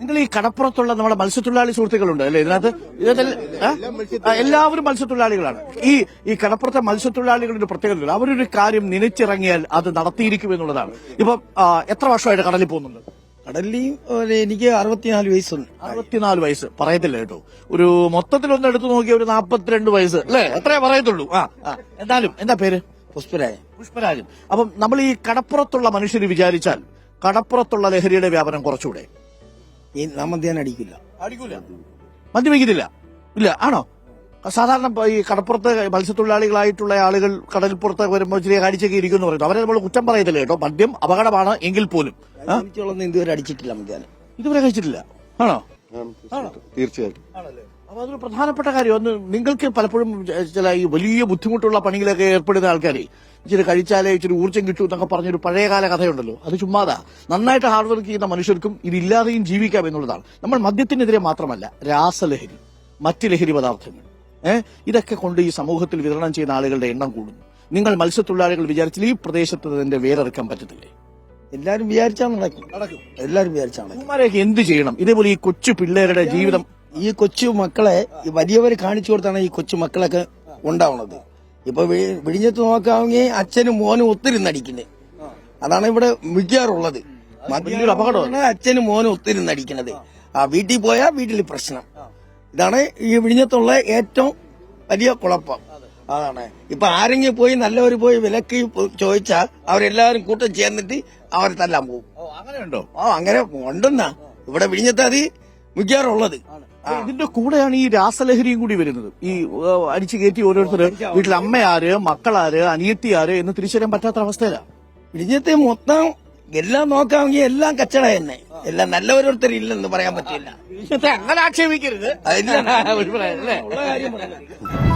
നിങ്ങൾ ഈ കടപ്പുറത്തുള്ള നമ്മുടെ മത്സ്യത്തൊഴിലാളി സുഹൃത്തുക്കളുണ്ട് അല്ലെ ഇതിനകത്ത് എല്ലാവരും മത്സ്യത്തൊഴിലാളികളാണ്. ഈ കടപ്പുറത്തെ മത്സ്യത്തൊഴിലാളികളുടെ പ്രത്യേകത അവരൊരു കാര്യം നനച്ചിറങ്ങിയാൽ അത് നടത്തിയിരിക്കും എന്നുള്ളതാണ്. ഇപ്പം എത്ര വർഷമായിട്ട് കടലിൽ പോകുന്നുണ്ട്? കടലിൽ എനിക്ക് 64 വയസ്സുണ്ട്. 64 വയസ്സ് പറയത്തില്ല കേട്ടോ. ഒരു മൊത്തത്തിലൊന്നും എടുത്തു നോക്കിയ ഒരു 42 വയസ്സ് അല്ലേ, എത്രേ പറയത്തുള്ളൂ. എന്തായാലും എന്താ പേര്? പുഷ്പരാജൻ. അപ്പം നമ്മൾ ഈ കടപ്പുറത്തുള്ള മനുഷ്യർ വിചാരിച്ചാൽ കടപ്പുറത്തുള്ള ലഹരിയുടെ വ്യാപനം കുറച്ചുകൂടെ? മദ്യം അടിക്കില്ല. മദ്യപിക്കത്തില്ല? ഇല്ല. ആണോ? സാധാരണ ഈ കടപ്പുറത്ത് മത്സ്യത്തൊഴിലാളികളായിട്ടുള്ള ആളുകൾ കടൽപ്പുറത്ത് വരുമ്പോൾ ഇച്ചിരി കാഴ്ചയൊക്കെ ഇരിക്കുന്നു പറയുന്നു. അവരെ നമ്മൾ കുറ്റം പറയത്തില്ല കേട്ടോ. മദ്യം അപകടമാണ് എങ്കിൽ പോലും ഇതുവരെ അടിച്ചിട്ടില്ല. മദ്യം ഇതുവരെ കഴിച്ചിട്ടില്ല. ആണോ? തീർച്ചയായിട്ടും. അപ്പൊ അതൊരു പ്രധാനപ്പെട്ട കാര്യം. ഒന്ന് നിങ്ങൾക്ക് പലപ്പോഴും ചില ഈ വലിയ ബുദ്ധിമുട്ടുള്ള പണികളൊക്കെ ഏർപ്പെടുന്ന ആൾക്കാരെ ഇച്ചിരി കഴിച്ചാലേ ഇച്ചിരി ഊർജ്ജം കിട്ടൂ എന്നൊക്കെ പറഞ്ഞൊരു പഴയകാല കഥയുണ്ടല്ലോ. അത് ചുമ്മാതാ. നന്നായിട്ട് ഹാർഡ് വർക്ക് ചെയ്യുന്ന മനുഷ്യർക്കും ഇതില്ലാതെയും ജീവിക്കാം എന്നുള്ളതാണ്. നമ്മൾ മദ്യത്തിനെതിരെ മാത്രമല്ല, രാസലഹരി, മറ്റ് ലഹരി പദാർത്ഥങ്ങൾ ഇതൊക്കെ കൊണ്ട് ഈ സമൂഹത്തിൽ വിതരണം ചെയ്യുന്ന ആളുകളുടെ എണ്ണം കൂടുന്നു. നിങ്ങൾ മത്സ്യത്തൊഴിലാളികൾ വിചാരിച്ചാൽ ഈ പ്രദേശത്ത് ഇതിന്റെ വേരെടുക്കാൻ പറ്റത്തില്ലേ? എല്ലാരും വിചാരിച്ചാൽ നടക്കും. എല്ലാരും വിചാരിച്ചാൽ ഇവന്മാരെയൊക്കെ എന്ത് ചെയ്യണം? ഇതേപോലെ ഈ കൊച്ചു പിള്ളേരുടെ ജീവിതം, ഈ കൊച്ചു മക്കളെ വലിയവർ കാണിച്ചു കൊടുത്താണ് ഈ കൊച്ചു മക്കളൊക്കെ ഉണ്ടാവുന്നത്. ഇപ്പൊ വിഴിഞ്ഞത്ത് നോക്കാമെങ്കിൽ അച്ഛനും മോനും ഒത്തിരുന്നടിക്കുന്നത്. അതാണ് ഇവിടെ മിക്കാറുള്ളത്. വലിയൊരു അപകടമാണ്. അച്ഛനും മോനും ഒത്തിരുന്നടിക്കുന്നത്. വീട്ടിൽ പോയാൽ വീട്ടിൽ പ്രശ്നം. ഇതാണ് ഈ വിഴിഞ്ഞത്തുള്ള ഏറ്റവും വലിയ കുഴപ്പം. അതാണ് ഇപ്പൊ ആരെങ്കിലും പോയി നല്ലവർ പോയി വിലക്ക് ചോദിച്ചാൽ അവരെല്ലാവരും കൂട്ടം ചേർന്നിട്ട് അവരെ തല്ലാൻ പോകും. അങ്ങനെയുണ്ടോ? അങ്ങനെ ഉണ്ടെന്നാ ഇവിടെ വിഴിഞ്ഞത്ത് അത് മിക്കാറുള്ളത്. ഇതിന്റെ കൂടെയാണ് ഈ രാസലഹരിയും കൂടി വരുന്നത്. ഈ അടിച്ചു കയറ്റി ഓരോരുത്തർ വീട്ടിൽ അമ്മയാര്, മക്കളാര്, അനിയത്തിയാര് എന്ന് തിരിച്ചറിയാൻ പറ്റാത്ത അവസ്ഥയിലാണ്. വിഴിഞ്ഞത്തെ മൊത്തം എല്ലാം നോക്കാമെങ്കിൽ എല്ലാം കച്ചട തന്നെ. എല്ലാം നല്ലവരോരുത്തർ ഇല്ലെന്ന് പറയാൻ പറ്റില്ല. അങ്ങനെ ആക്ഷേപിക്കരുത്. അതില്ല. ഉള്ള കാര്യം പറയാം.